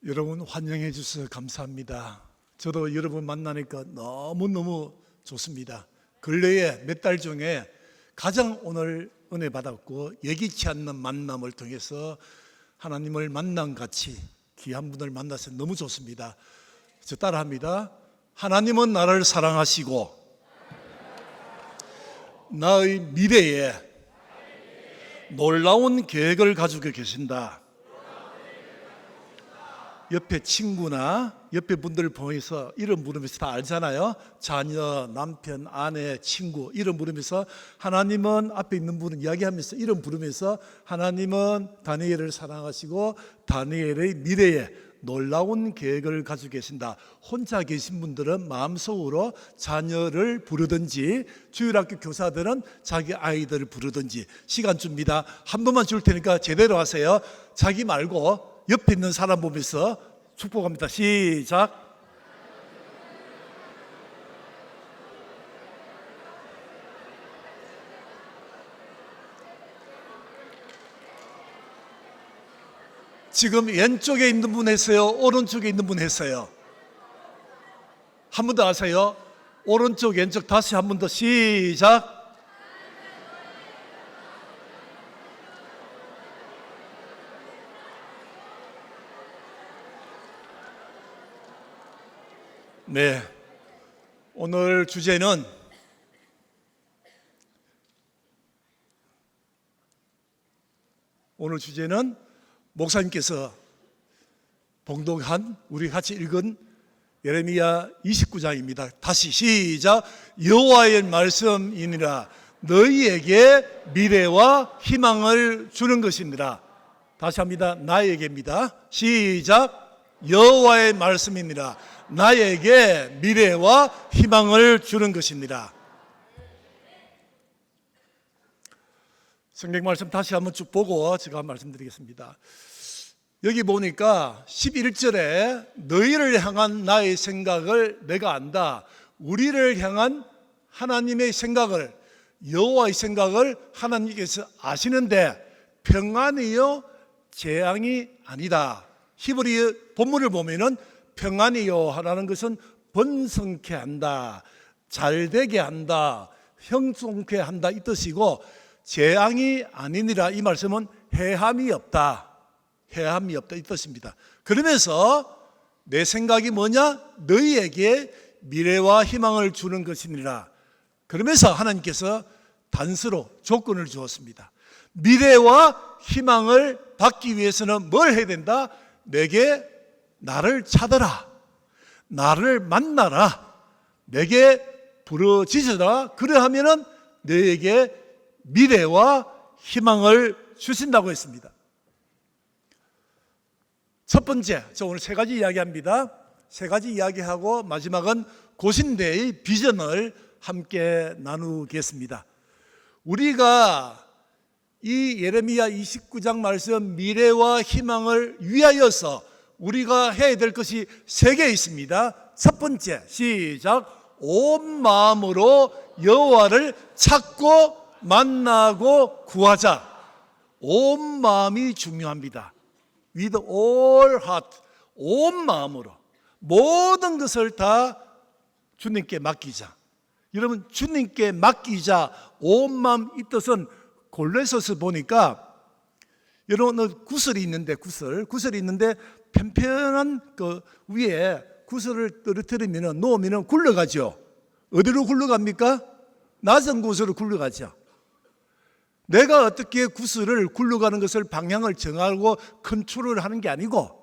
여러분 환영해 주셔서 감사합니다. 저도 여러분 만나니까 너무너무 좋습니다. 근래에 몇 달 중에 가장 오늘 은혜 받았고 예기치 않는 만남을 통해서 하나님을 만난 같이 귀한 분을 만나서 너무 좋습니다. 저 따라합니다. 하나님은 나를 사랑하시고 나의 미래에 놀라운 계획을 가지고 계신다. 옆에 친구나 옆에 분들 보면서 이름 부르면서 다 알잖아요. 자녀, 남편, 아내, 친구 이름 부르면서 하나님은 앞에 있는 분은 이야기하면서 이름 부르면서 하나님은 다니엘을 사랑하시고 다니엘의 미래에 놀라운 계획을 가지고 계신다. 혼자 계신 분들은 마음속으로 자녀를 부르든지 주일학교 교사들은 자기 아이들을 부르든지 시간 줍니다. 한 번만 줄 테니까 제대로 하세요. 자기 말고 옆에 있는 사람 보면서 축복합니다. 시작. 지금 왼쪽에 있는 분 했어요? 오른쪽에 있는 분 했어요? 한 번 더 하세요. 오른쪽 왼쪽 다시 한 번 더 시작. 네, 오늘 주제는 목사님께서 봉독한 우리 같이 읽은 예레미야 29장입니다. 다시 시작. 여호와의 말씀이니라 너희에게 미래와 희망을 주는 것이니라. 다시 합니다. 나에게입니다. 시작. 여호와의 말씀이니라 나에게 미래와 희망을 주는 것이니라. 성경 말씀 다시 한번 쭉 보고 제가 말씀드리겠습니다. 여기 보니까 11절에 너희를 향한 나의 생각을 내가 안다. 우리를 향한 하나님의 생각을, 여호와의 생각을 하나님께서 아시는데 평안이요 재앙이 아니다. 히브리 본문을 보면은 평안이요 하라는 것은 번성케 한다, 잘되게 한다, 형통케 한다 이 뜻이고, 재앙이 아니니라 이 말씀은 해함이 없다, 해함이 없다 이 뜻입니다. 그러면서 내 생각이 뭐냐? 너희에게 미래와 희망을 주는 것이니라. 그러면서 하나님께서 단서로 조건을 주었습니다. 미래와 희망을 받기 위해서는 뭘 해야 된다? 내게 나를 찾아라, 나를 만나라, 내게 부르짖으라. 그러하면은 너에게 미래와 희망을 주신다고 했습니다. 첫 번째, 저 오늘 세 가지 이야기합니다. 세 가지 이야기하고 마지막은 고신대의 비전을 함께 나누겠습니다. 우리가 이 예레미야 29장 말씀 미래와 희망을 위하여서 우리가 해야 될 것이 세 개 있습니다. 첫 번째, 시작. 온 마음으로 여호와를 찾고 만나고 구하자. 온 마음이 중요합니다. With all heart, 온 마음으로 모든 것을 다 주님께 맡기자. 여러분, 주님께 맡기자, 온 마음 이 뜻은 골로새서 보니까 여러분 구슬이 있는데 구슬이 있는데 편편한 그 위에 구슬을 떨어뜨리면 놓으면 굴러가죠. 어디로 굴러갑니까? 낮은 곳으로 굴러가죠. 내가 어떻게 구슬을 굴러가는 것을 방향을 정하고 컨트롤을 하는 게 아니고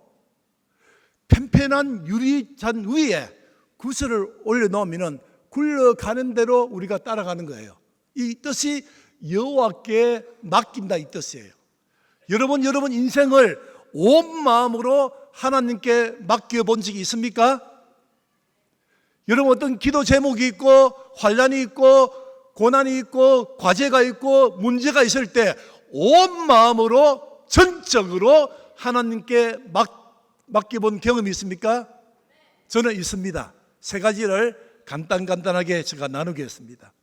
편편한 유리잔 위에 구슬을 올려놓으면 굴러가는 대로 우리가 따라가는 거예요. 이 뜻이 여호와께 맡긴다 이 뜻이에요. 여러분 인생을 온 마음으로 하나님께 맡겨본 적이 있습니까? 여러분 어떤 기도 제목이 있고 환난이 있고 고난이 있고 과제가 있고 문제가 있을 때 온 마음으로 전적으로 하나님께 맡겨본 경험이 있습니까? 저는 있습니다. 세 가지를 간단하게 제가 나누겠습니다.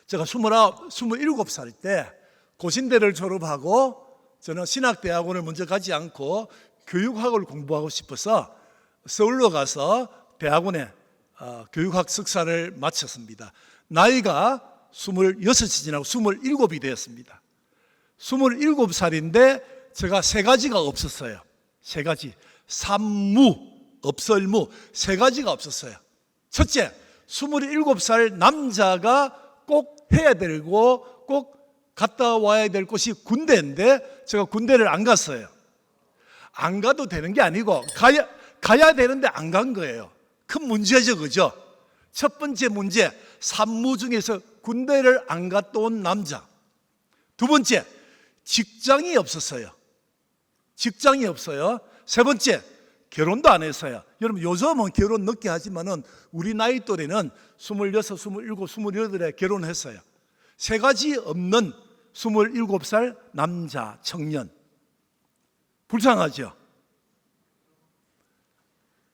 제가 27살 때 고신대를 졸업하고 저는 신학대학원을 먼저 가지 않고 교육학을 공부하고 싶어서 서울로 가서 대학원에 교육학 석사를 마쳤습니다. 나이가 26이 지나고 27이 되었습니다. 27살인데 제가 세 가지가 없었어요. 세 가지. 삼무, 업설무, 세 가지가 없었어요. 첫째, 27살 남자가 꼭 해야 되고 꼭 갔다 와야 될 곳이 군대인데 제가 군대를 안 갔어요. 안 가도 되는 게 아니고 가야 되는데 안 간 거예요. 큰 문제죠, 그죠? 첫 번째 문제, 산무 중에서 군대를 안 갔다 온 남자. 두 번째, 직장이 없었어요. 직장이 없어요. 세 번째, 결혼도 안 했어요. 여러분 요즘은 결혼 늦게 하지만은 우리 나이 또래는 26, 27, 28에 결혼했어요. 세 가지 없는 27살 남자 청년. 불쌍하죠?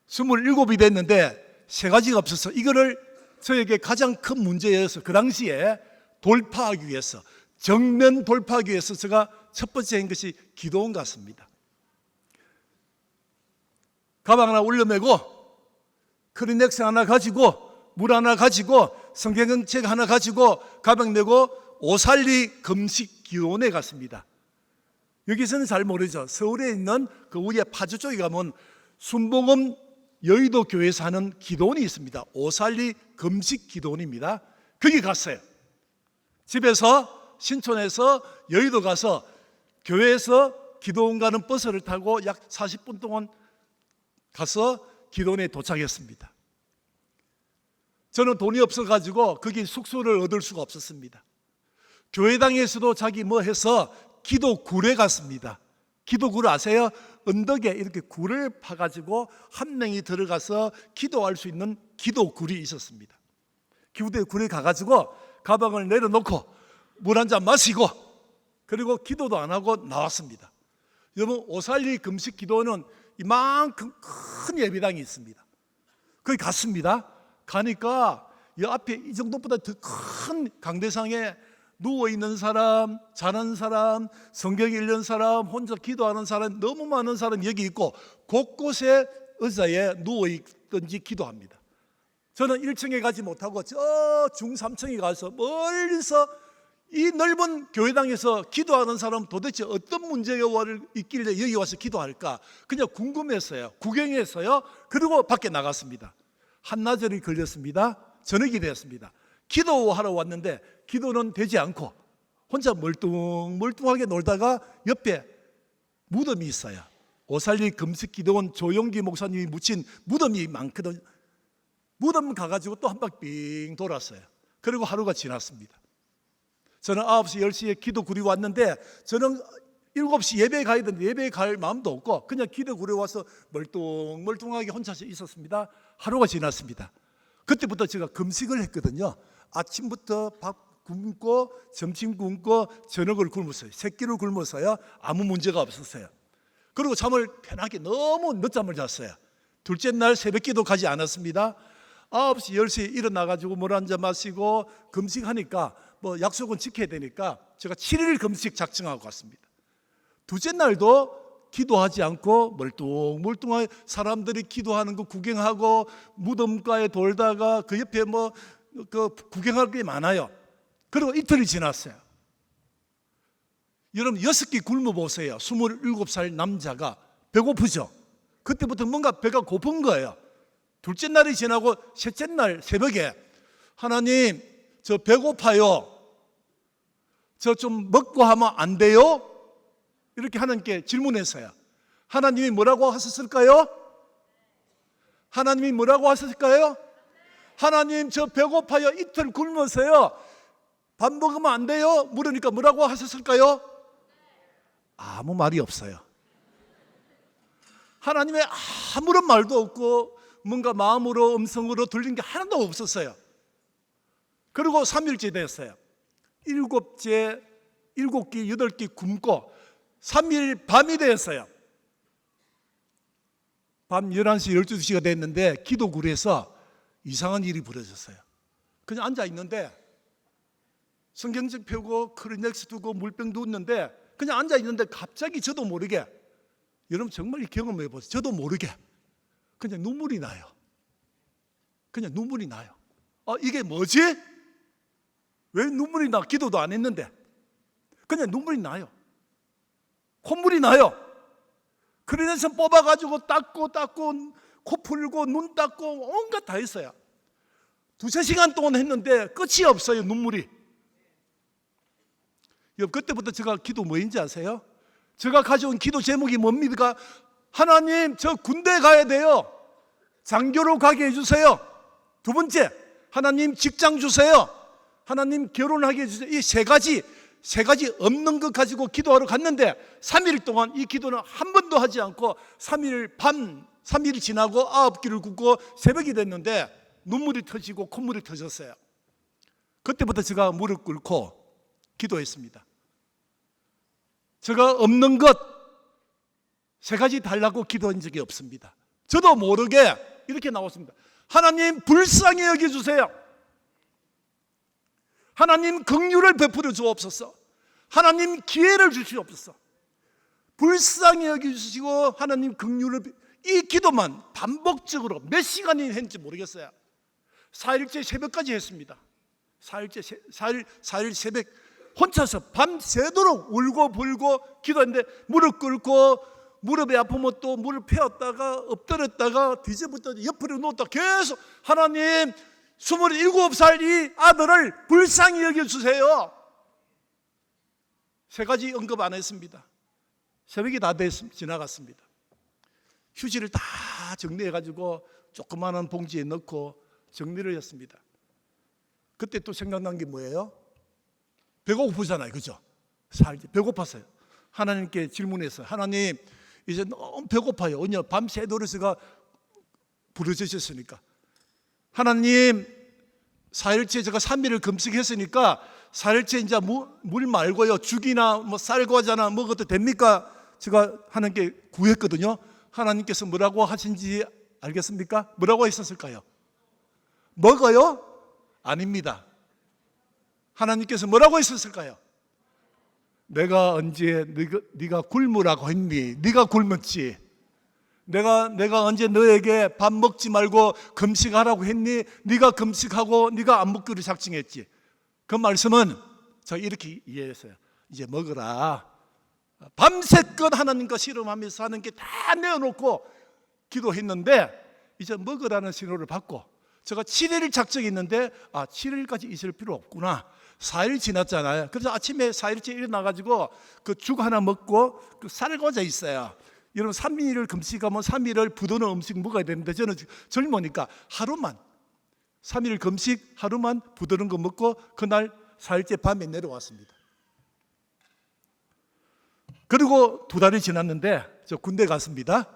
27이 됐는데 세 가지가 없어서 이거를 저에게 가장 큰 문제여서 그 당시에 돌파하기 위해서, 정면 돌파하기 위해서 제가 첫 번째 한 것이 기도원 같습니다. 가방 하나 올려매고 크리넥스 하나 가지고 물 하나 가지고 성경책 하나 가지고 가방 메고 오살리 금식 기도원에 갔습니다. 여기서는 잘 모르죠. 서울에 있는 그 위에 파주 쪽에 가면 순복음 여의도 교회에서 하는 기도원이 있습니다. 오살리 금식 기도원입니다. 거기 갔어요. 집에서 신촌에서 여의도 가서 교회에서 기도원 가는 버스를 타고 약 40분 동안 가서 기도원에 도착했습니다. 저는 돈이 없어가지고 거기 숙소를 얻을 수가 없었습니다. 교회당에서도 자기 뭐 해서 기도굴에 갔습니다. 기도굴 아세요? 언덕에 이렇게 굴을 파가지고 한 명이 들어가서 기도할 수 있는 기도굴이 있었습니다. 기도굴에 가가지고 가방을 내려놓고 물 한 잔 마시고 그리고 기도도 안 하고 나왔습니다. 여러분 오살리 금식 기도는 이만큼 큰 예배당이 있습니다. 거기 갔습니다. 가니까 이 앞에 이 정도보다 더 큰 강대상에 누워있는 사람, 자는 사람, 성경 읽는 사람, 혼자 기도하는 사람, 너무 많은 사람이 여기 있고 곳곳에 의자에 누워있든지 기도합니다. 저는 1층에 가지 못하고 저 중3층에 가서 멀리서 이 넓은 교회당에서 기도하는 사람 도대체 어떤 문제가 있길래 여기 와서 기도할까? 그냥 궁금했어요. 구경했어요. 그리고 밖에 나갔습니다. 한나절이 걸렸습니다. 저녁이 되었습니다. 기도하러 왔는데 기도는 되지 않고 혼자 멀뚱멀뚱하게 놀다가 옆에 무덤이 있어요. 오살리 금식기도원 조용기 목사님이 묻힌 무덤이 많거든요. 무덤 가가지고 또 한 바퀴 빙 돌았어요. 그리고 하루가 지났습니다. 저는 9시, 10시에 기도굴이 왔는데 저는 7시 예배에 가야 되는데 예배에 갈 마음도 없고 그냥 기도굴에 와서 멀뚱멀뚱하게 혼자서 있었습니다. 하루가 지났습니다. 그때부터 제가 금식을 했거든요. 아침부터 밥 굶고 점심 굶고 저녁을 굶었어요. 세 끼를 굶었어요. 아무 문제가 없었어요. 그리고 잠을 편하게 너무 늦잠을 잤어요. 둘째 날 새벽기도 가지 않았습니다. 9시, 10시에 일어나가지고 물 한 잔 마시고 금식하니까 뭐 약속은 지켜야 되니까 제가 7일 금식 작정하고 갔습니다. 둘째 날도 기도하지 않고 멀뚱멀뚱하게 사람들이 기도하는 거 구경하고 무덤가에 돌다가 그 옆에 뭐 그 구경할 게 많아요. 그리고 이틀이 지났어요. 여러분 6끼 굶어보세요. 27살 남자가 배고프죠? 그때부터 뭔가 배가 고픈 거예요. 둘째 날이 지나고 셋째 날 새벽에 하나님 저 배고파요. 저 좀 먹고 하면 안 돼요? 이렇게 하나님께 질문했어요. 하나님이 뭐라고 하셨을까요? 하나님이 뭐라고 하셨을까요? 하나님 저 배고파요. 이틀 굶어서요. 밥 먹으면 안 돼요? 물으니까 뭐라고 하셨을까요? 아무 말이 없어요. 하나님의 아무런 말도 없고 뭔가 마음으로 음성으로 들린 게 하나도 없었어요. 그리고 3일째 됐어요. 7끼, 8끼 굶고 3일 밤이 되었어요. 밤 11시, 12시가 됐는데 기도굴에서 이상한 일이 벌어졌어요. 그냥 앉아 있는데 성경책 펴고 크리넥스 두고 물병 두었는데 그냥 앉아 있는데 갑자기 저도 모르게 여러분 정말 경험해 보세요. 저도 모르게 그냥 눈물이 나요. 그냥 눈물이 나요. 이게 뭐지? 왜 눈물이 나? 기도도 안 했는데 그냥 눈물이 나요. 콧물이 나요. 그래서 뽑아가지고 닦고 코 풀고 눈 닦고 온갖 다 했어요. 2-3시간 동안 했는데 끝이 없어요. 눈물이. 그때부터 제가 기도 뭐인지 아세요? 제가 가져온 기도 제목이 뭡니까? 하나님, 저 군대 가야 돼요. 장교로 가게 해주세요. 2번째, 하나님 직장 주세요. 하나님 결혼하게 해주세요. 이 세 가지 없는 것 가지고 기도하러 갔는데 3일 동안 이 기도는 한 번도 하지 않고 3일 지나고 9끼를 굽고 새벽이 됐는데 눈물이 터지고 콧물이 터졌어요. 그때부터 제가 무릎 꿇고 기도했습니다. 제가 없는 것 3가지 달라고 기도한 적이 없습니다. 저도 모르게 이렇게 나왔습니다. 하나님 불쌍히 여겨주세요. 하나님 긍휼을 베풀어 주옵소서. 하나님 기회를 주시옵소서. 불쌍히 여겨주시고 하나님 긍휼을 이 기도만 반복적으로 몇 시간이 했는지 모르겠어요. 4일째 새벽까지 했습니다. 4일 새벽 혼자서 밤새도록 울고 불고 기도했는데 무릎 꿇고 무릎이 아프면 또 무릎 펴었다가 엎드렸다가 뒤집었다가 옆으로 놓았다 계속 하나님 27살 이 아들을 불쌍히 여겨주세요. 3가지 언급 안 했습니다. 새벽이 다 지나갔습니다. 휴지를 다 정리해가지고 조그마한 봉지에 넣고 정리를 했습니다. 그때 또 생각난 게 뭐예요? 배고프잖아요. 그죠? 배고팠어요. 하나님께 질문했어요. 하나님 이제 너무 배고파요. 오늘 밤새도록 제가 부르짖으셨으니까 하나님 4일째 제가 3일을 금식했으니까 4일째 이제 물 말고요 죽이나 뭐 쌀과자나 먹어도 됩니까? 제가 하나님께 구했거든요. 하나님께서 뭐라고 하신지 알겠습니까? 뭐라고 했었을까요? 먹어요? 아닙니다. 하나님께서 뭐라고 했었을까요? 내가 언제 네가 굶으라고 했니? 네가 굶었지. 내가 언제 너에게 밥 먹지 말고 금식하라고 했니? 네가 금식하고 네가 안 먹기로 작정했지. 그 말씀은 저 이렇게 이해했어요. 이제 먹으라. 밤새껏 하나님과 씨름하면서 하는 게 다 내어놓고 기도했는데 이제 먹으라는 신호를 받고 제가 7일 작정했는데 7일까지 있을 필요 없구나. 4일 지났잖아요. 그래서 아침에 4일째 일어나가지고 그 죽 하나 먹고 그 쌀과자 있어요. 여러분 3일을 금식하면 3일을 부드러운 음식 먹어야 되는데 저는 젊으니까 하루만 3일 금식 하루만 부드러운 거 먹고 그날 4일째 밤에 내려왔습니다. 그리고 2달이 지났는데 저 군대 갔습니다.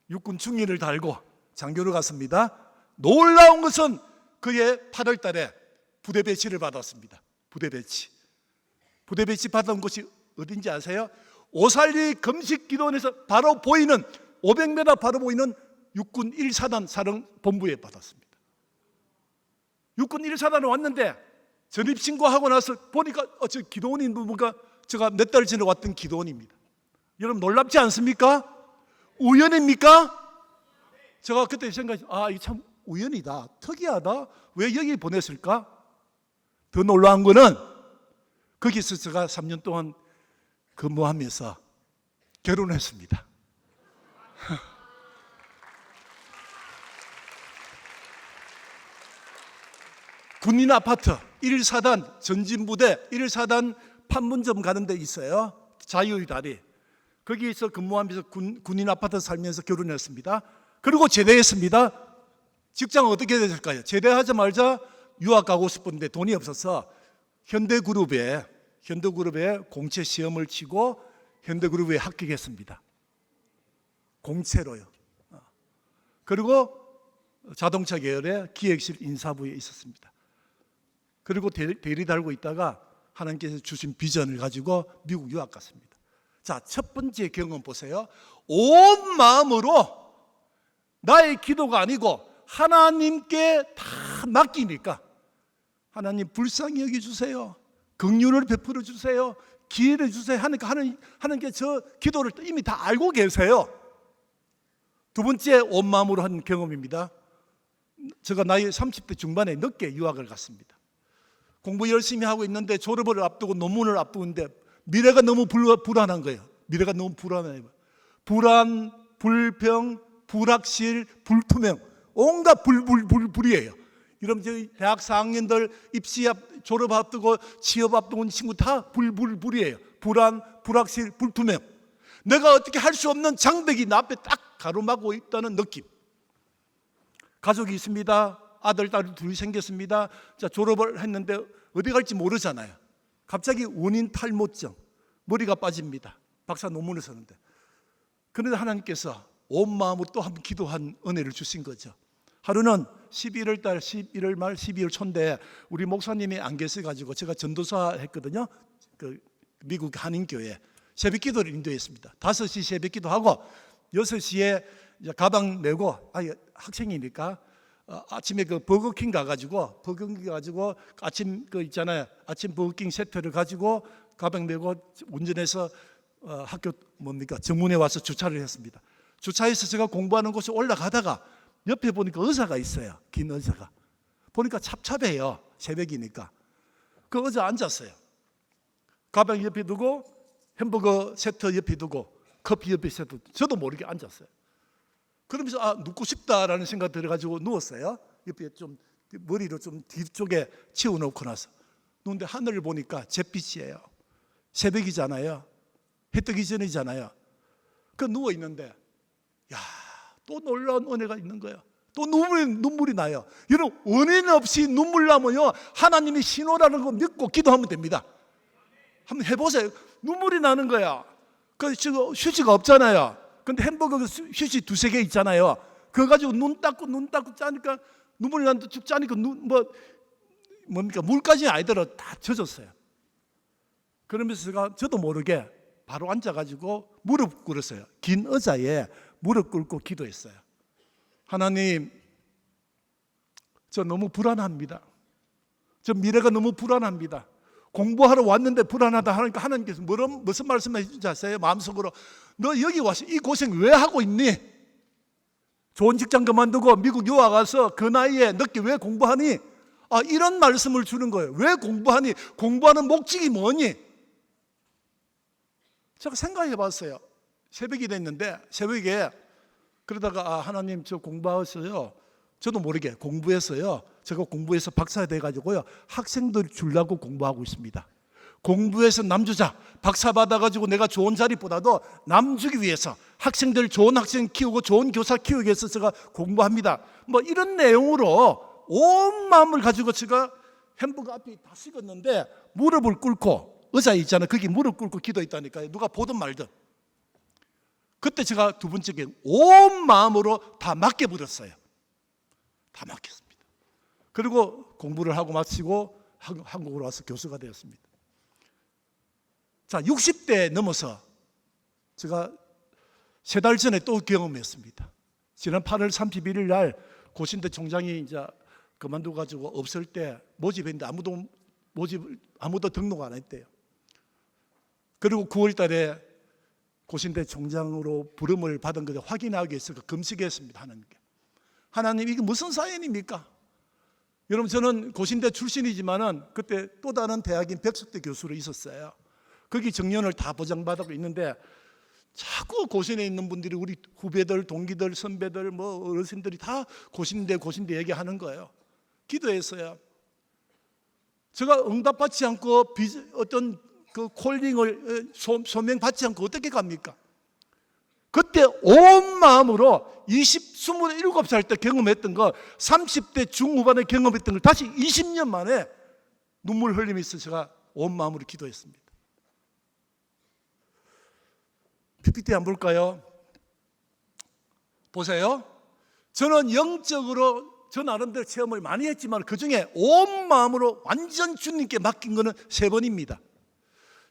육군 중위를 달고 장교로 갔습니다. 놀라운 것은 그해 8월 달에 부대 배치를 받았습니다. 부대 배치 받은 곳이 어딘지 아세요? 오살리 금식 기도원에서 바로 보이는 500m 바로 보이는 육군 1사단 사령본부에 받았습니다. 육군 1사단에 왔는데 전입신고하고 나서 보니까 저 기도원이 누군가 제가 몇 달 전에 왔던 기도원입니다. 여러분 놀랍지 않습니까? 우연입니까? 제가 그때 생각했어요. 이게 참 우연이다. 특이하다. 왜 여기 보냈을까? 더 놀라운 거는 거기서 제가 3년 동안 근무하면서 결혼했습니다. 군인 아파트 1사단 전진부대 1사단 판문점 가는 데 있어요. 자유의 다리. 거기에서 근무하면서 군인 아파트 살면서 결혼했습니다. 그리고 제대했습니다. 직장 어떻게 됐을까요? 제대하자마자 유학 가고 싶은데 돈이 없어서 현대그룹에 공채 시험을 치고 현대그룹에 합격했습니다. 공채로요. 그리고 자동차 계열의 기획실 인사부에 있었습니다. 그리고 대리 달고 있다가 하나님께서 주신 비전을 가지고 미국 유학 갔습니다. 자, 첫 번째 경험 보세요. 온 마음으로 나의 기도가 아니고 하나님께 다 맡기니까 하나님 불쌍히 여겨주세요. 긍휼을 베풀어 주세요. 기회를 주세요 하니까 하는 게 저 기도를 이미 다 알고 계세요. 두 번째 온 마음으로 한 경험입니다. 제가 나이 30대 중반에 늦게 유학을 갔습니다. 공부 열심히 하고 있는데 졸업을 앞두고 논문을 앞두는데 미래가 너무 불안한 거예요. 미래가 너무 불안해요. 불안, 불평, 불확실, 불투명, 온갖 불이에요. 여러분 저희 대학 4학년들 입시 졸업 앞두고 취업 앞두고 온 친구 다 불이에요. 불안, 불확실, 불투명. 내가 어떻게 할 수 없는 장벽이 내 앞에 딱 가로막고 있다는 느낌. 가족이 있습니다. 아들, 딸 둘이 생겼습니다. 자, 졸업을 했는데 어디 갈지 모르잖아요. 갑자기 원인 탈모증, 머리가 빠집니다. 박사 논문을 쓰는데. 그런데 하나님께서 온 마음으로 또 한 번 기도한 은혜를 주신 거죠. 하루는 11월 달, 11월 말, 12월 초인데 우리 목사님이 안 계셔가지고 제가 전도사 했거든요. 그 미국 한인교회 새벽 기도를 인도했습니다. 5시 새벽 기도하고 6시에 가방 메고 학생이니까 아침에 그 버거킹 가가지고 아침 그 있잖아요. 아침 버거킹 세트를 가지고 가방 메고 운전해서 학교 정문에 와서 주차를 했습니다. 주차해서 제가 공부하는 곳에 올라가다가 옆에 보니까 의사가 있어요. 긴 의사가. 보니까 찹찹해요. 새벽이니까. 그 의자 앉았어요. 가방 옆에 두고 햄버거 세트 옆에 두고 커피 옆에 세트 저도 모르게 앉았어요. 그러면서 눕고 싶다라는 생각 들어가지고 누웠어요. 옆에 좀 머리로 좀 뒤쪽에 치워놓고 나서 누운데 하늘을 보니까 잿빛이에요. 새벽이잖아요. 해 뜨기 전이잖아요. 그 누워 있는데 또 놀라운 은혜가 있는 거예요. 또 눈물이 나요. 여러분 원인 없이 눈물 나면요 하나님이 신호라는 거 믿고 기도하면 됩니다. 한번 해보세요. 눈물이 나는 거야. 그 지금 휴지가 없잖아요. 근데 햄버거 휴지 2-3개 있잖아요. 그거 가지고 눈 닦고 짜니까 눈물이 나는데 쭉 짜니까 물까지 아니더라도 다 젖었어요. 그러면서 저도 모르게 바로 앉아가지고 무릎 꿇었어요. 긴 의자에 무릎 꿇고 기도했어요. 하나님, 저 너무 불안합니다. 저 미래가 너무 불안합니다. 공부하러 왔는데 불안하다 하니까 하나님께서 무슨 말씀을 해주지 아세요? 마음속으로 너 여기 와서 이 고생 왜 하고 있니? 좋은 직장 그만두고 미국 유학 가서 그 나이에 늦게 왜 공부하니? 이런 말씀을 주는 거예요. 왜 공부하니? 공부하는 목적이 뭐니? 제가 생각해 봤어요. 새벽이 됐는데 새벽에 그러다가 하나님 저 공부했어요. 저도 모르게 공부했어요. 제가 공부해서 박사 돼가지고요 학생들 주려고 공부하고 있습니다. 공부해서 남주자 박사 받아가지고 내가 좋은 자리보다도 남 주기 위해서 학생들 좋은 학생 키우고 좋은 교사 키우기 위해서 제가 공부합니다. 이런 내용으로 온 마음을 가지고 제가 햄버거 앞에 다 식었는데 무릎을 꿇고 의자 있잖아요. 거기 무릎 꿇고 기도했다니까요. 누가 보든 말든. 그때 제가 두 번째 온 마음으로 다 맡겨버렸어요. 다 맡겼습니다. 그리고 공부를 하고 마치고 한국으로 와서 교수가 되었습니다. 자, 60대 넘어서 제가 3달 전에 또 경험했습니다. 지난 8월 31일 날 고신대 총장이 이제 그만두고 가지고 없을 때 모집했는데 아무도 등록 안 했대요. 그리고 9월 달에 고신대 총장으로 부름을 받은 것을 확인하기 위해서 금식했습니다. 하나님 이게 무슨 사연입니까? 여러분 저는 고신대 출신이지만은 그때 또 다른 대학인 백석대 교수로 있었어요. 거기 정년을 다 보장받고 있는데 자꾸 고신에 있는 분들이 우리 후배들, 동기들, 선배들, 어르신들이 다 고신대 얘기하는 거예요. 기도했어요. 제가 응답받지 않고 어떤 그 콜링을 소명 받지 않고 어떻게 갑니까? 그때 온 마음으로 27살 때 경험했던 거 30대 중후반에 경험했던 걸 다시 20년 만에 눈물 흘리면서 제가 온 마음으로 기도했습니다. PPT 안 볼까요? 보세요. 저는 영적으로 저 나름대로 체험을 많이 했지만 그중에 온 마음으로 완전 주님께 맡긴 거는 3번입니다.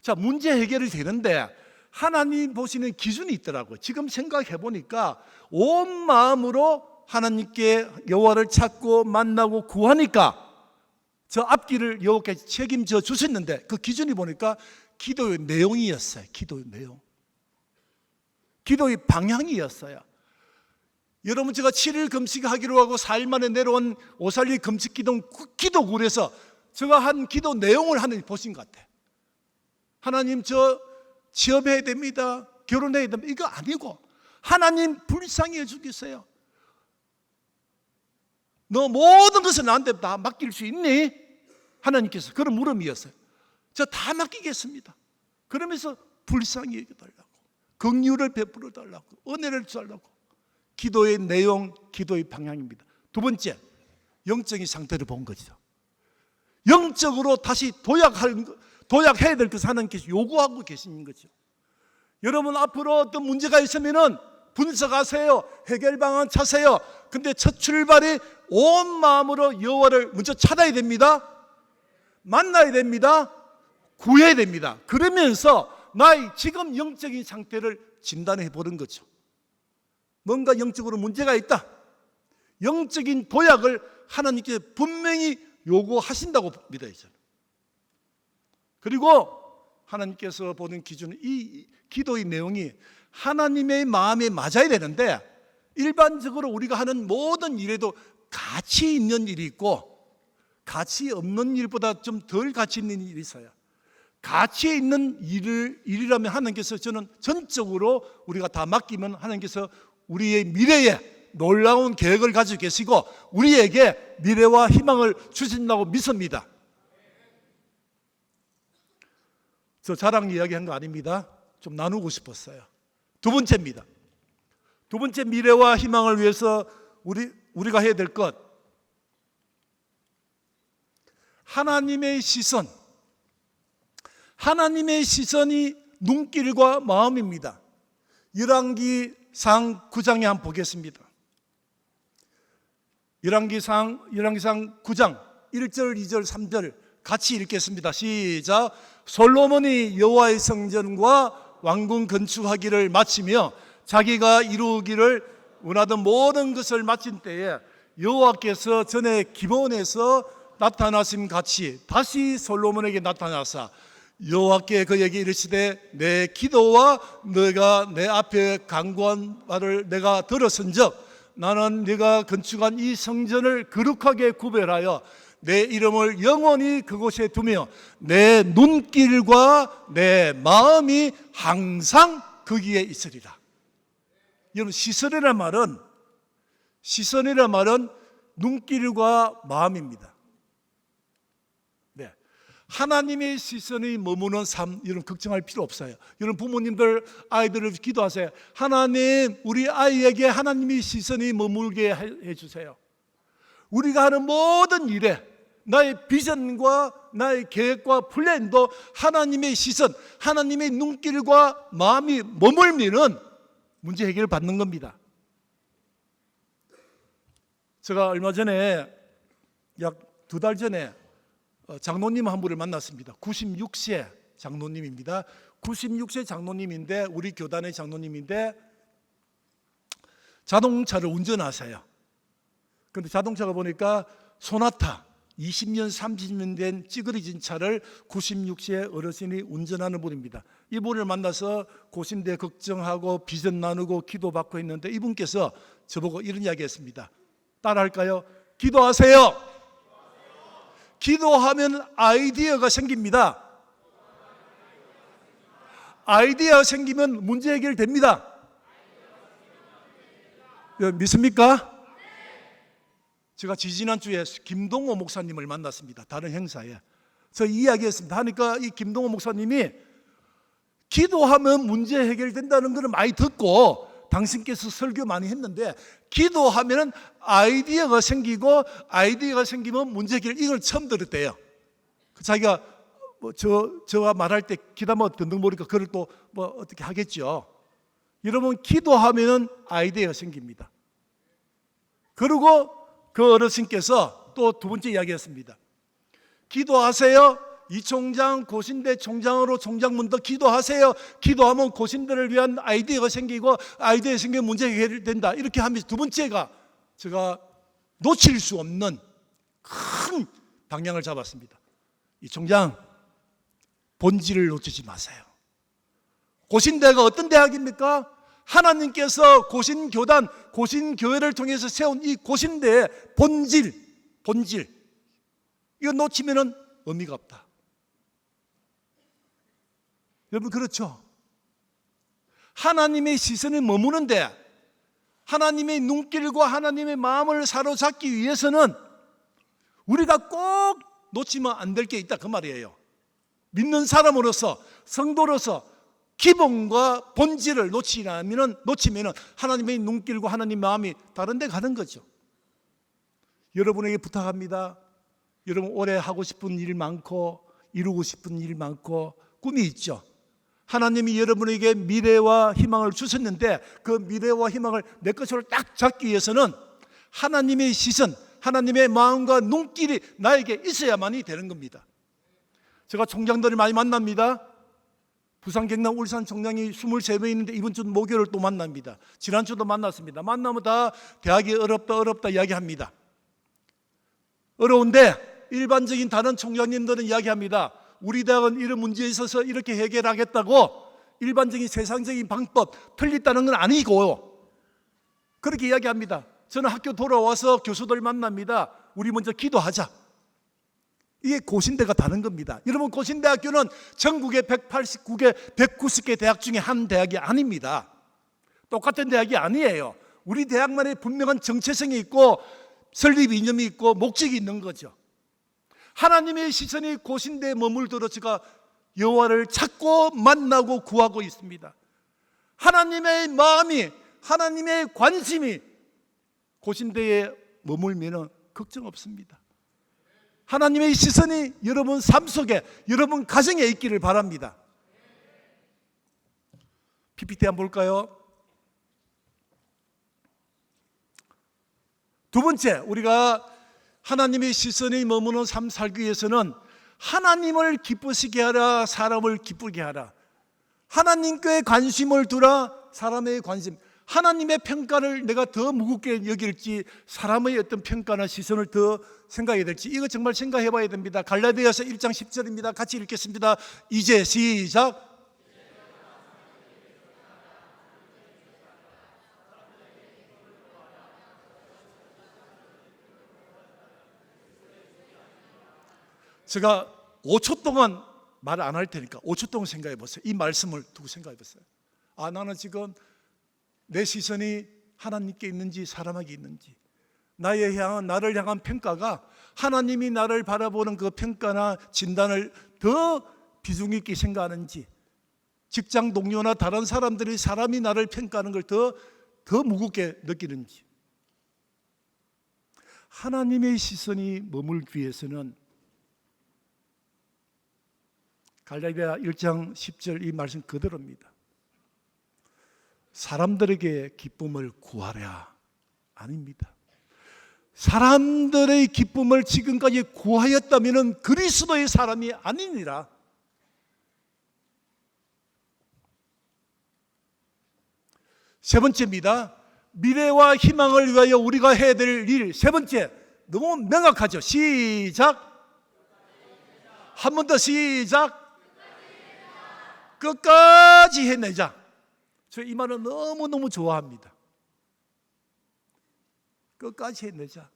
자, 문제 해결이 되는데 하나님 보시는 기준이 있더라고요. 지금 생각해 보니까 온 마음으로 하나님께 여호와를 찾고 만나고 구하니까 저 앞길을 여호와께서 책임져 주셨는데 그 기준이 보니까 기도의 내용이었어요. 기도의 내용. 기도의 방향이었어요. 여러분, 제가 7일 금식하기로 하고 4일 만에 내려온 오살리 금식 기도굴에서 제가 한 기도 내용을 하나님 보신 것 같아요. 하나님, 저 취업해야 됩니다. 결혼해야 됩니다. 이거 아니고, 하나님 불쌍히 해주겠어요. 너 모든 것을 나한테 다 맡길 수 있니? 하나님께서 그런 물음이었어요. 저 다 맡기겠습니다. 그러면서 불쌍히 여겨달라고, 긍휼을 베풀어 달라고, 은혜를 달라고. 기도의 내용, 기도의 방향입니다. 두 번째, 영적인 상태를 본 거죠. 영적으로 다시 도약해야 될 것을 하나님께서 요구하고 계신 거죠. 여러분, 앞으로 어떤 문제가 있으면은 분석하세요. 해결 방안 찾으세요. 근데 첫 출발이 온 마음으로 여호와를 먼저 찾아야 됩니다. 만나야 됩니다. 구해야 됩니다. 그러면서 나의 지금 영적인 상태를 진단해 보는 거죠. 뭔가 영적으로 문제가 있다. 영적인 도약을 하나님께 분명히 요구하신다고 믿어요. 그리고 하나님께서 보는 기준은 이 기도의 내용이 하나님의 마음에 맞아야 되는데, 일반적으로 우리가 하는 모든 일에도 가치 있는 일이 있고 가치 없는 일보다 좀 덜 가치 있는 일이 있어요. 가치 있는 일이라면 하나님께서, 저는 전적으로 우리가 다 맡기면 하나님께서 우리의 미래에 놀라운 계획을 가지고 계시고 우리에게 미래와 희망을 주신다고 믿습니다. 저 자랑 이야기한 거 아닙니다. 좀 나누고 싶었어요. 두 번째입니다. 두 번째, 미래와 희망을 위해서 우리가 해야 될 것, 하나님의 시선. 하나님의 시선이 눈길과 마음입니다. 열왕기상 9장에 한번 보겠습니다. 열왕기상 9장 1절, 2절, 3절 같이 읽겠습니다. 시작. 솔로몬이 여호와의 성전과 왕궁 건축하기를 마치며 자기가 이루기를 원하던 모든 것을 마친 때에 여호와께서 전에 기본에서 나타나심 같이 다시 솔로몬에게 나타나사 여호와께 그에게 이르시되 내 기도와 너가 내 앞에 간구한 말을 내가 들었은즉 나는 네가 건축한 이 성전을 거룩하게 구별하여 내 이름을 영원히 그곳에 두며 내 눈길과 내 마음이 항상 거기에 있으리라. 여러분, 시선이란 말은 눈길과 마음입니다. 네. 하나님의 시선이 머무는 삶, 여러분 걱정할 필요 없어요. 여러분, 부모님들 아이들을 기도하세요. 하나님, 우리 아이에게 하나님의 시선이 머물게 해주세요. 우리가 하는 모든 일에 나의 비전과 나의 계획과 플랜도 하나님의 시선, 하나님의 눈길과 마음이 머물면은 문제 해결을 받는 겁니다. 제가 얼마 전에 약 2달 전에 장로님 한 분을 만났습니다. 96세 장로님입니다. 96세 장로님인데, 우리 교단의 장로님인데 자동차를 운전하세요. 그런데 자동차가 보니까 소나타 20년 30년 된 찌그러진 차를 96세 어르신이 운전하는 분입니다. 이분을 만나서 고신대 걱정하고 비전 나누고 기도받고 했는데 이분께서 저보고 이런 이야기 했습니다. 따라할까요? 기도하세요. 기도하면 아이디어가 생깁니다. 아이디어가 생기면 문제 해결됩니다. 믿습니까? 제가 지지난주에 김동호 목사님을 만났습니다. 다른 행사에. 저 이야기했습니다. 하니까 이 김동호 목사님이 기도하면 문제 해결된다는 것을 많이 듣고 당신께서 설교 많이 했는데 기도하면 아이디어가 생기고 아이디어가 생기면 문제 해결, 이걸 처음 들었대요. 자기가 저가 말할 때 기다마 듣는 모르니까 그걸 또 어떻게 하겠죠. 여러분, 기도하면 아이디어가 생깁니다. 그리고 그 어르신께서 또 두 번째 이야기했습니다. 기도하세요. 이 총장 고신대 총장으로 총장문도 기도하세요. 기도하면 고신대를 위한 아이디어가 생기고 아이디어가 생기면 문제가 해결된다. 이렇게 하면서 두 번째가 제가 놓칠 수 없는 큰 방향을 잡았습니다. 이 총장, 본질을 놓치지 마세요. 고신대가 어떤 대학입니까? 하나님께서 고신교단, 고신교회를 통해서 세운 이 고신대의 본질, 이거 놓치면 의미가 없다. 여러분 그렇죠? 하나님의 시선이 머무는데 하나님의 눈길과 하나님의 마음을 사로잡기 위해서는 우리가 꼭 놓치면 안 될 게 있다 그 말이에요. 믿는 사람으로서, 성도로서 기본과 본질을 놓치면 하나님의 눈길과 하나님의 마음이 다른 데 가는 거죠. 여러분에게 부탁합니다. 여러분 올해 하고 싶은 일 많고 이루고 싶은 일 많고 꿈이 있죠. 하나님이 여러분에게 미래와 희망을 주셨는데 그 미래와 희망을 내 것으로 딱 잡기 위해서는 하나님의 시선, 하나님의 마음과 눈길이 나에게 있어야만이 되는 겁니다. 제가 총장들을 많이 만납니다. 부산, 경남, 울산 총장이 23명 있는데 이번 주 목요일 또 만납니다. 지난주도 만났습니다. 만나면 다 대학이 어렵다 이야기합니다. 어려운데 일반적인 다른 총장님들은 이야기합니다. 우리 대학은 이런 문제에 있어서 이렇게 해결하겠다고 일반적인 세상적인 방법 틀렸다는 건 아니고 그렇게 이야기합니다. 저는 학교 돌아와서 교수들 만납니다. 우리 먼저 기도하자. 이게 고신대가 다른 겁니다. 여러분 고신대학교는 전국의 189개, 190개 대학 중에 한 대학이 아닙니다. 똑같은 대학이 아니에요. 우리 대학만의 분명한 정체성이 있고 설립 이념이 있고 목적이 있는 거죠. 하나님의 시선이 고신대에 머물도록 제가 여호와를 찾고 만나고 구하고 있습니다. 하나님의 마음이, 하나님의 관심이 고신대에 머물면 걱정 없습니다. 하나님의 시선이 여러분 삶 속에, 여러분 가정에 있기를 바랍니다. PPT 한번 볼까요? 두 번째, 우리가 하나님의 시선이 머무는 삶 살기 위해서는 하나님을 기쁘시게 하라, 사람을 기쁘게 하라. 하나님께 관심을 두라, 사람의 관심. 하나님의 평가를 내가 더 무겁게 여길지 사람의 어떤 평가나 시선을 더 생각해야 될지 이거 정말 생각해 봐야 됩니다. 갈라디아서 1장 10절입니다. 같이 읽겠습니다. 이제 시작. 제가 5초 동안 말 안 할 테니까 5초 동안 생각해 보세요. 이 말씀을 두고 생각해 보세요. 아, 나는 지금 내 시선이 하나님께 있는지 사람에게 있는지, 나를 향한 평가가 하나님이 나를 바라보는 그 평가나 진단을 더 비중 있게 생각하는지, 직장 동료나 다른 사람들이 사람이 나를 평가하는 걸 더 무겁게 느끼는지. 하나님의 시선이 머물기 위해서는 갈라디아 1장 10절 이 말씀 그대로입니다. 사람들에게 기쁨을 구하랴 아닙니다. 사람들의 기쁨을 지금까지 구하였다면 그리스도의 사람이 아니니라. 세 번째입니다. 미래와 희망을 위하여 우리가 해야 될 일. 세 번째, 너무 명확하죠. 시작. 한 번 더 시작. 끝까지 해내자. 저 이 말은 너무너무 좋아합니다. 끝까지 해내자.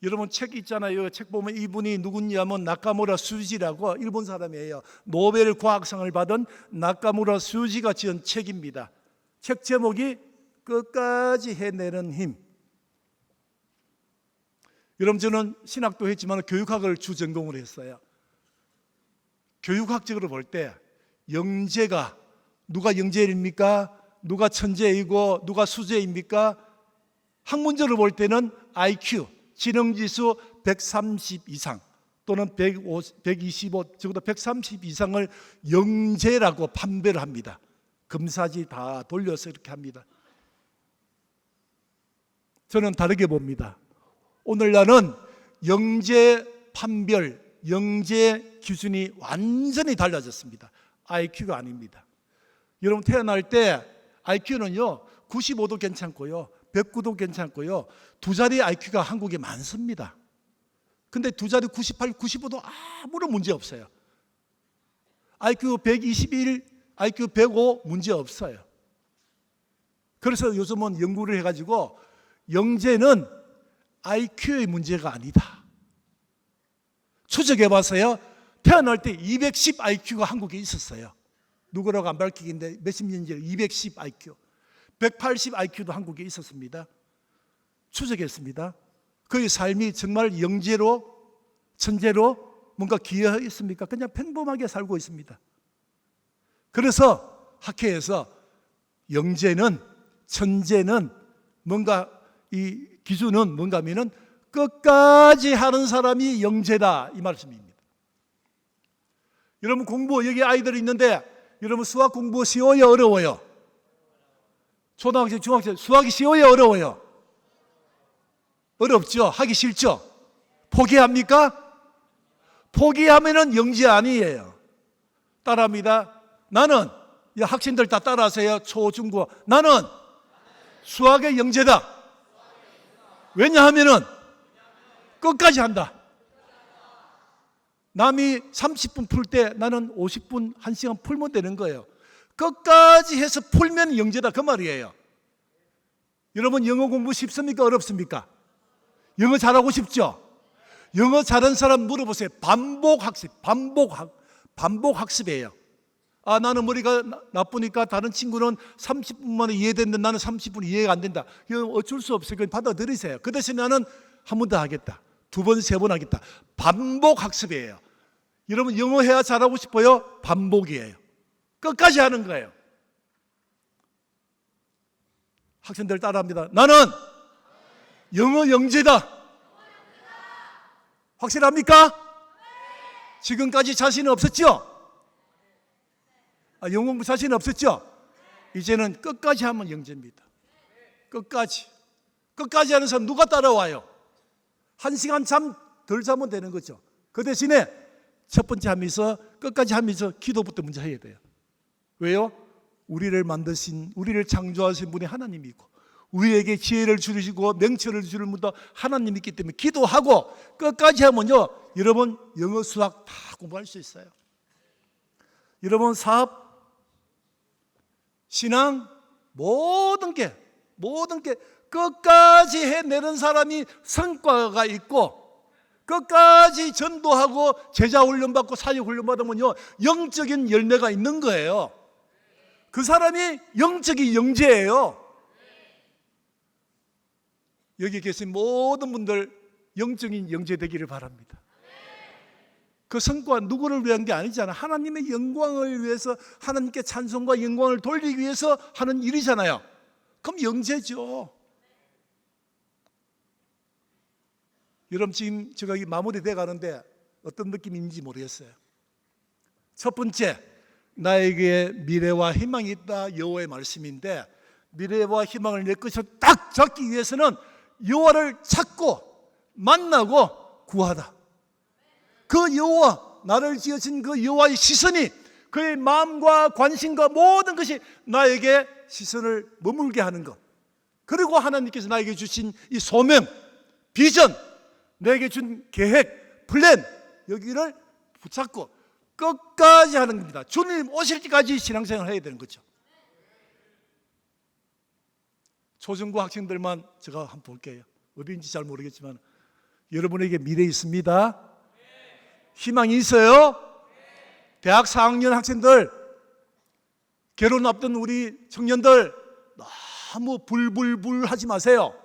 여러분 책 있잖아요. 책 보면 이분이 누군지 하면 나카무라 수지라고 일본 사람이에요. 노벨 과학상을 받은 나카무라 수지가 지은 책입니다. 책 제목이 끝까지 해내는 힘. 여러분 저는 신학도 했지만 교육학을 주전공으로 했어요. 교육학적으로 볼 때 영재가 누가 영재입니까? 누가 천재이고 누가 수재입니까? 학문적으로 볼 때는 IQ, 지능지수 130 이상 또는 125, 적어도 130 이상을 영재라고 판별을 합니다. 검사지 다 돌려서 이렇게 합니다. 저는 다르게 봅니다. 오늘날은 영재 판별, 영재 기준이 완전히 달라졌습니다. IQ가 아닙니다. 여러분 태어날 때 IQ는요 95도 괜찮고요 109도 괜찮고요 두 자리 IQ가 한국에 많습니다. 근데 두 자리 98, 95도 아무런 문제 없어요. IQ 121, IQ 105 문제 없어요. 그래서 요즘은 연구를 해가지고 영재는 IQ의 문제가 아니다. 추적해봐서요. 태어날 때 210 IQ가 한국에 있었어요. 누구라고 안 밝히긴데 몇십 년 전에 210 IQ, 180 IQ도 한국에 있었습니다. 추적했습니다. 그의 삶이 정말 영재로, 천재로 뭔가 기여했습니까? 그냥 평범하게 살고 있습니다. 그래서 학회에서 영재는, 천재는 뭔가 이 기준은 뭔가 하면은 끝까지 하는 사람이 영재다, 이 말씀입니다. 여러분 공부, 여기 아이들이 있는데 여러분 수학 공부 쉬워요, 어려워요? 초등학생, 중학생 수학이 쉬워요, 어려워요? 어렵죠? 하기 싫죠? 포기합니까? 포기하면은 영재 아니에요. 따라합니다. 나는, 학생들 다 따라하세요. 초, 중, 고. 나는 수학의 영재다. 왜냐하면은 끝까지 한다. 남이 30분 풀 때 나는 50분, 1시간 풀면 되는 거예요. 끝까지 해서 풀면 영재다, 그 말이에요. 여러분 영어 공부 쉽습니까? 어렵습니까? 영어 잘하고 싶죠? 영어 잘하는 사람 물어보세요. 반복학습이에요. 아, 나는 머리가 나쁘니까 다른 친구는 30분 만에 이해되는데 나는 30분 이해가 안 된다. 이건 어쩔 수 없어요. 그건 받아들이세요. 그 대신 나는 한 번 더 하겠다. 2번, 3번 하겠다. 반복학습이에요. 여러분 영어 해야 잘하고 싶어요? 반복이에요. 끝까지 하는 거예요. 학생들 따라합니다. 나는 영어 영재다. 확실합니까? 지금까지 자신 없었죠? 영어 공부 자신 없었죠? 이제는 끝까지 하면 영재입니다. 끝까지 하는 사람 누가 따라와요? 1시간 잠 덜 자면 되는 거죠. 그 대신에 첫 번째 하면서 끝까지 하면서 기도부터 먼저 해야 돼요. 왜요? 우리를 만드신, 우리를 창조하신 분이 하나님이고 우리에게 지혜를 주시고 명철을 주는 분도 하나님이 있기 때문에 기도하고 끝까지 하면요, 여러분 영어 수학 다 공부할 수 있어요. 여러분 사업, 신앙, 모든 게 끝까지 해내는 사람이 성과가 있고 끝까지 전도하고 제자 훈련받고 사역 훈련받으면요 영적인 열매가 있는 거예요. 그 사람이 영적인 영재예요. 여기 계신 모든 분들 영적인 영재 되기를 바랍니다. 그 성과 누구를 위한 게 아니잖아요. 하나님의 영광을 위해서, 하나님께 찬송과 영광을 돌리기 위해서 하는 일이잖아요. 그럼 영재죠. 여러분 지금 제가 마무리돼 가는데 어떤 느낌인지 모르겠어요. 첫 번째, 나에게 미래와 희망이 있다, 여호와의 말씀인데, 미래와 희망을 내 것으로 딱 잡기 위해서는 여호와를 찾고 만나고 구하다. 그 여호와, 나를 지으신 그 여호와의 시선이, 그의 마음과 관심과 모든 것이 나에게 시선을 머물게 하는 것, 그리고 하나님께서 나에게 주신 이 소명, 비전, 내게 준 계획, 플랜, 여기를 붙잡고 끝까지 하는 겁니다. 주님 오실 때까지 신앙생활을 해야 되는 거죠. 초중고 학생들만 제가 한번 볼게요. 어딘지 잘 모르겠지만 여러분에게 미래 있습니다. 희망이 있어요. 대학 4학년 학생들, 결혼 앞둔 우리 청년들 너무 불불불 하지 마세요.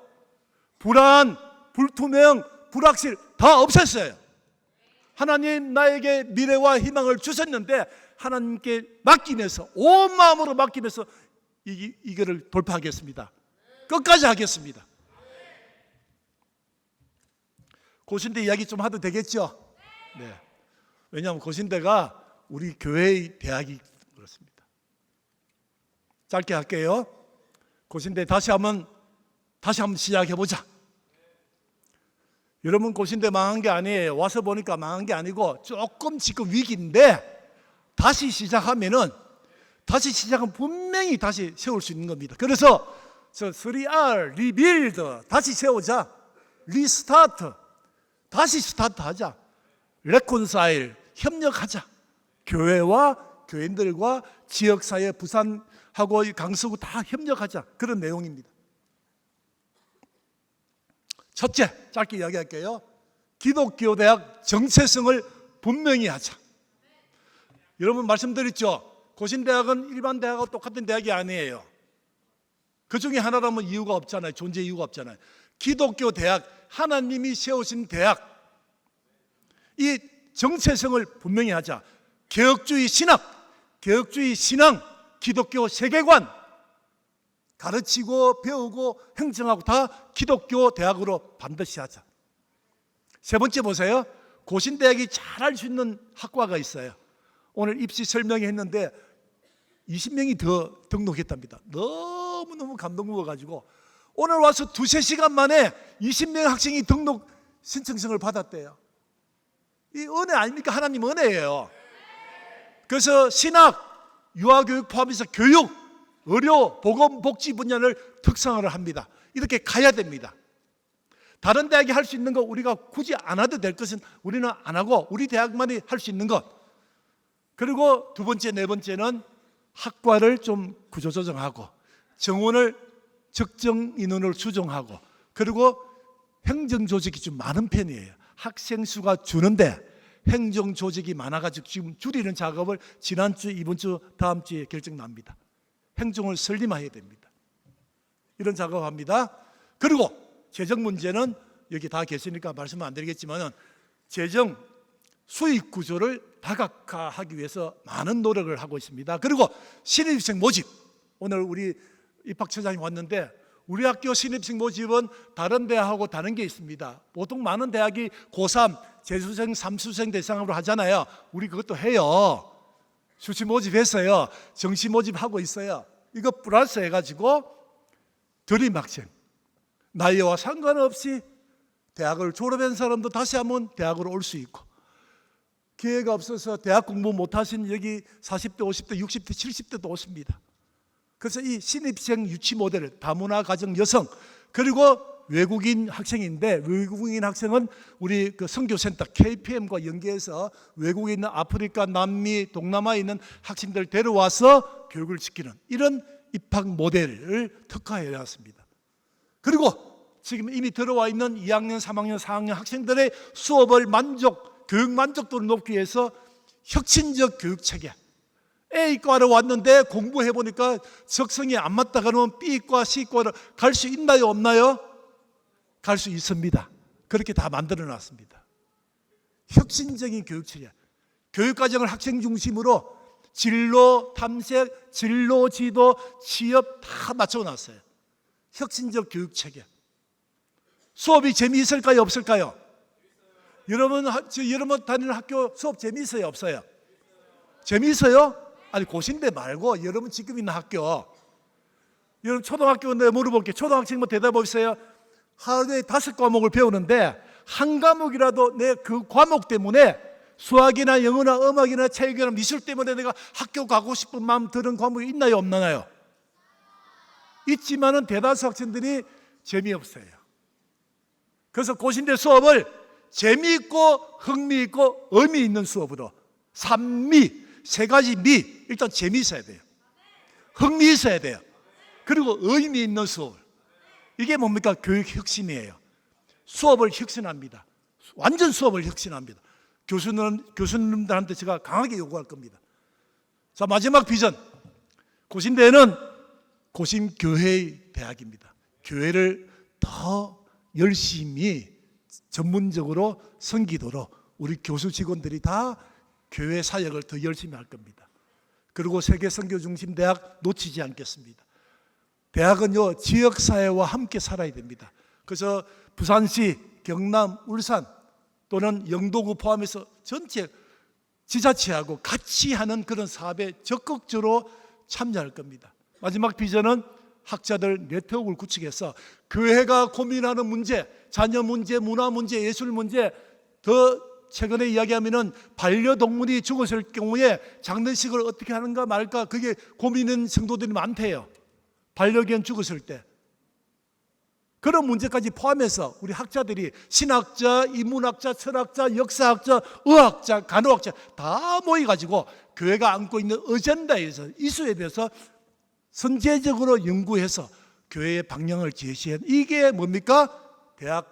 불안, 불투명, 불확실 다 없앴어요. 하나님 나에게 미래와 희망을 주셨는데 하나님께 맡기면서, 온 마음으로 맡기면서 이거를 돌파하겠습니다. 끝까지 하겠습니다. 고신대 이야기 좀 해도 되겠죠? 네. 왜냐하면 고신대가 우리 교회의 대학이 그렇습니다. 짧게 할게요. 고신대 다시 한번 시작해보자. 여러분 고신대 망한 게 아니에요. 와서 보니까 망한 게 아니고 조금 지금 위기인데 다시 시작하면 분명히 다시 세울 수 있는 겁니다. 그래서 저 3R, 리빌드, 다시 세우자. 리스타트, 다시 스타트하자. 레콘사일, 협력하자. 교회와 교인들과 지역사회, 부산하고 강서구 다 협력하자, 그런 내용입니다. 첫째, 짧게 이야기할게요. 기독교 대학 정체성을 분명히 하자. 여러분 말씀드렸죠? 고신대학은 일반 대학하고 똑같은 대학이 아니에요. 그 중에 하나라면 이유가 없잖아요. 존재 이유가 없잖아요. 기독교 대학, 하나님이 세우신 대학, 이 정체성을 분명히 하자. 개혁주의 신학, 개혁주의 신앙, 기독교 세계관 가르치고 배우고 행정하고 다 기독교 대학으로 반드시 하자. 세 번째 보세요. 고신대학이 잘할 수 있는 학과가 있어요. 오늘 입시 설명회 했는데 20명이 더 등록했답니다. 너무너무 감동 먹어가지고 오늘 와서 2-3시간 만에 20명 학생이 등록 신청서를 받았대요. 이 은혜 아닙니까? 하나님 은혜예요. 그래서 신학, 유아교육 포함해서 교육, 의료, 보건, 복지 분야를 특성화를 합니다. 이렇게 가야 됩니다. 다른 대학이 할 수 있는 거 우리가 굳이 안 해도 될 것은 우리는 안 하고 우리 대학만이 할 수 있는 것. 그리고 두 번째, 네 번째는 학과를 좀 구조조정하고 정원을 적정 인원을 수정하고 그리고 행정조직이 좀 많은 편이에요. 학생 수가 주는데 행정조직이 많아가지고 지금 줄이는 작업을 지난주, 이번주, 다음주에 결정납니다. 행정을 설림해야 됩니다. 이런 작업합니다. 그리고 재정 문제는 여기 다 계시니까 말씀은 안 드리겠지만 재정 수익 구조를 다각화하기 위해서 많은 노력을 하고 있습니다. 그리고 신입생 모집, 오늘 우리 입학처장이 왔는데 우리 학교 신입생 모집은 다른 대학하고 다른 게 있습니다. 보통 많은 대학이 고3, 재수생, 삼수생 대상으로 하잖아요. 우리 그것도 해요. 수시 모집했어요. 정시 모집하고 있어요. 이거 플러스 해가지고 드림 학생, 나이와 상관없이 대학을 졸업한 사람도 다시 한번 대학으로 올 수 있고, 기회가 없어서 대학 공부 못하신 여기 40대, 50대, 60대, 70대도 오십니다. 그래서 이 신입생 유치 모델, 다문화 가정 여성, 그리고 외국인 학생인데 외국인 학생은 우리 그 선교센터 KPM과 연계해서 외국에 있는 아프리카, 남미, 동남아에 있는 학생들 데려와서 교육을 시키는 이런 입학 모델을 특화해 놨습니다. 그리고 지금 이미 들어와 있는 2학년, 3학년, 4학년 학생들의 수업을 교육 만족도를 높이기 위해서 혁신적 교육 체계, A과로 왔는데 공부해 보니까 적성이 안 맞다 그러면 B과 C과로 갈 수 있나요, 없나요? 갈 수 있습니다. 그렇게 다 만들어 놨습니다. 혁신적인 교육 체계, 교육 과정을 학생 중심으로 진로 탐색, 진로 지도, 취업 다 맞춰 놨어요. 혁신적 교육 체계. 수업이 재미있을까요, 없을까요? 여러분 다니는 학교 수업 재미있어요, 없어요? 재미있어요? 아니, 고신대 말고 여러분 지금 있는 학교, 여러분 초등학교인데 물어볼게요. 초등학생 뭐 대답 없어요? 하루에 5과목을 배우는데 한 과목이라도 내 그 과목 때문에 수학이나 영어나 음악이나 체육이나 미술 때문에 내가 학교 가고 싶은 마음 드는 과목이 있나요, 없나요? 있지만은 대다수 학생들이 재미없어요. 그래서 고신대 수업을 재미있고 흥미있고 의미 있는 수업으로, 삼미, 세 가지 미, 일단 재미있어야 돼요. 흥미 있어야 돼요. 그리고 의미 있는 수업. 이게 뭡니까? 교육 혁신이에요. 수업을 혁신합니다. 완전 수업을 혁신합니다. 교수님들한테 제가 강하게 요구할 겁니다. 자, 마지막 비전. 고신대는 고신교회의 대학입니다. 교회를 더 열심히 전문적으로 섬기도록 우리 교수 직원들이 다 교회 사역을 더 열심히 할 겁니다. 그리고 세계선교중심대학 놓치지 않겠습니다. 대학은요, 지역사회와 함께 살아야 됩니다. 그래서 부산시, 경남, 울산 또는 영도구 포함해서 전체 지자체하고 같이 하는 그런 사업에 적극적으로 참여할 겁니다. 마지막 비전은 학자들 네트워크를 구축해서 교회가 고민하는 문제, 자녀 문제, 문화 문제, 예술 문제, 더 최근에 이야기하면은 반려동물이 죽었을 경우에 장례식을 어떻게 하는가 말까, 그게 고민인 성도들이 많대요. 반려견 죽었을 때. 그런 문제까지 포함해서 우리 학자들이 신학자, 인문학자, 철학자, 역사학자, 의학자, 간호학자 다 모여가지고 교회가 안고 있는 어젠다에서 이슈에 대해서 선제적으로 연구해서 교회의 방향을 제시한 이게 뭡니까?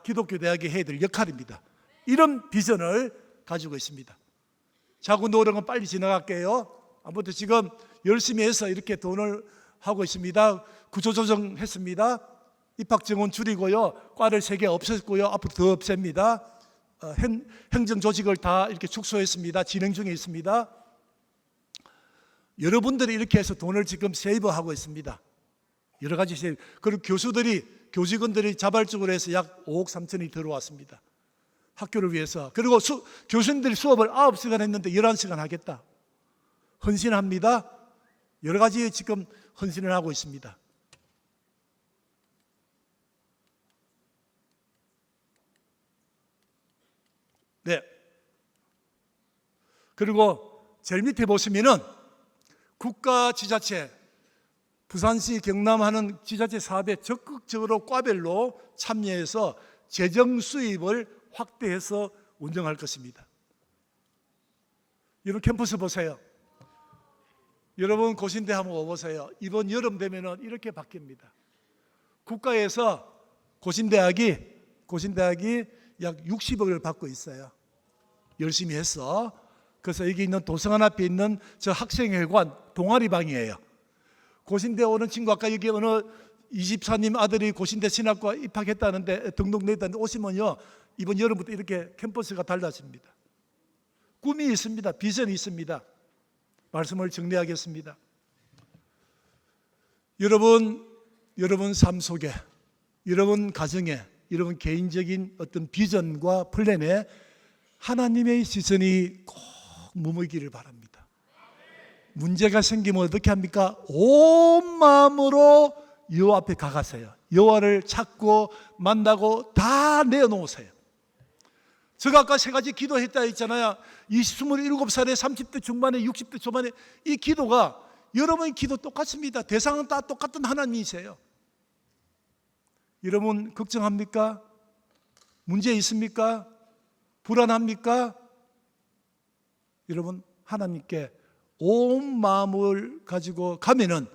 기독교 대학이 해야 될 역할입니다. 이런 비전을 가지고 있습니다. 자꾸 노력은 빨리 지나갈게요. 아무튼 지금 열심히 해서 이렇게 돈을 하고 있습니다. 구조조정했습니다. 입학 정원 줄이고요. 과를 3개 없앴고요. 앞으로 더 없앱니다. 행정 조직을 다 이렇게 축소했습니다. 진행 중에 있습니다. 여러분들이 이렇게 해서 돈을 지금 세이브하고 있습니다. 여러 가지 세이브. 그리고 교직원들이 자발적으로 해서 약 5억 3천이 들어왔습니다. 학교를 위해서. 그리고 교수님들이 수업을 9시간 했는데 11시간 하겠다. 헌신합니다. 여러 가지 지금 헌신을 하고 있습니다. 네. 그리고 제일 밑에 보시면은 국가지자체, 부산시 경남하는 지자체 사업에 적극적으로 과별로 참여해서 재정 수입을 확대해서 운영할 것입니다. 여러분 캠퍼스 보세요. 여러분 고신대 한번 와보세요. 이번 여름 되면은 이렇게 바뀝니다. 국가에서 고신대학이 약 60억을 받고 있어요. 열심히 해서. 그래서 여기 있는 도서관 앞에 있는 저 학생회관 동아리방이에요. 고신대 오는 친구 아까 여기 어느 이집사님 아들이 고신대 신학과 입학했다는데 등록냈다는데 오시면요 이번 여름부터 이렇게 캠퍼스가 달라집니다. 꿈이 있습니다. 비전이 있습니다. 말씀을 정리하겠습니다. 여러분 삶 속에, 여러분 가정에, 여러분 개인적인 어떤 비전과 플랜에 하나님의 시선이 꼭 머물기를 바랍니다. 문제가 생기면 어떻게 합니까? 온 마음으로 여호와 앞에 가가세요. 여호와를 찾고 만나고 다 내어놓으세요. 제가 아까 3가지 기도했다 했잖아요. 27살에 30대 중반에 60대 초반에 이 기도가 여러분의 기도 똑같습니다. 대상은 다 똑같은 하나님이세요. 여러분 걱정합니까? 문제 있습니까? 불안합니까? 여러분 하나님께 온 마음을 가지고 가면은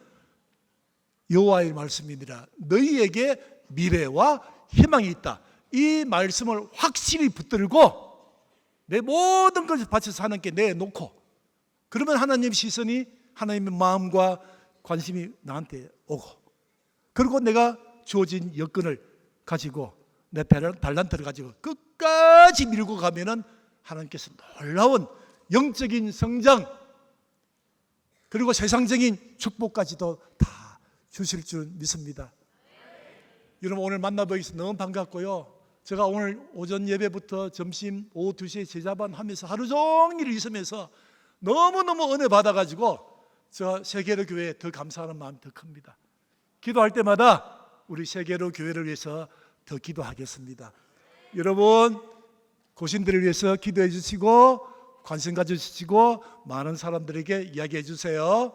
여호와의 말씀이니라 너희에게 미래와 희망이 있다. 이 말씀을 확실히 붙들고 내 모든 것을 바쳐서 하나님께 내놓고 그러면 하나님 시선이 하나님의 마음과 관심이 나한테 오고 그리고 내가 주어진 여건을 가지고 내 달란트를 가지고 끝까지 밀고 가면은 하나님께서 놀라운 영적인 성장 그리고 세상적인 축복까지도 다 주실 줄 믿습니다. 여러분 오늘 만나보기서 너무 반갑고요. 제가 오늘 오전 예배부터 점심 오후 2시에 제자반 하면서 하루 종일 있으면서 너무너무 은혜 받아가지고 저 세계로 교회에 더 감사하는 마음이 더 큽니다. 기도할 때마다 우리 세계로 교회를 위해서 더 기도하겠습니다. 여러분 고신들을 위해서 기도해 주시고 관심 가져주시고 많은 사람들에게 이야기해 주세요.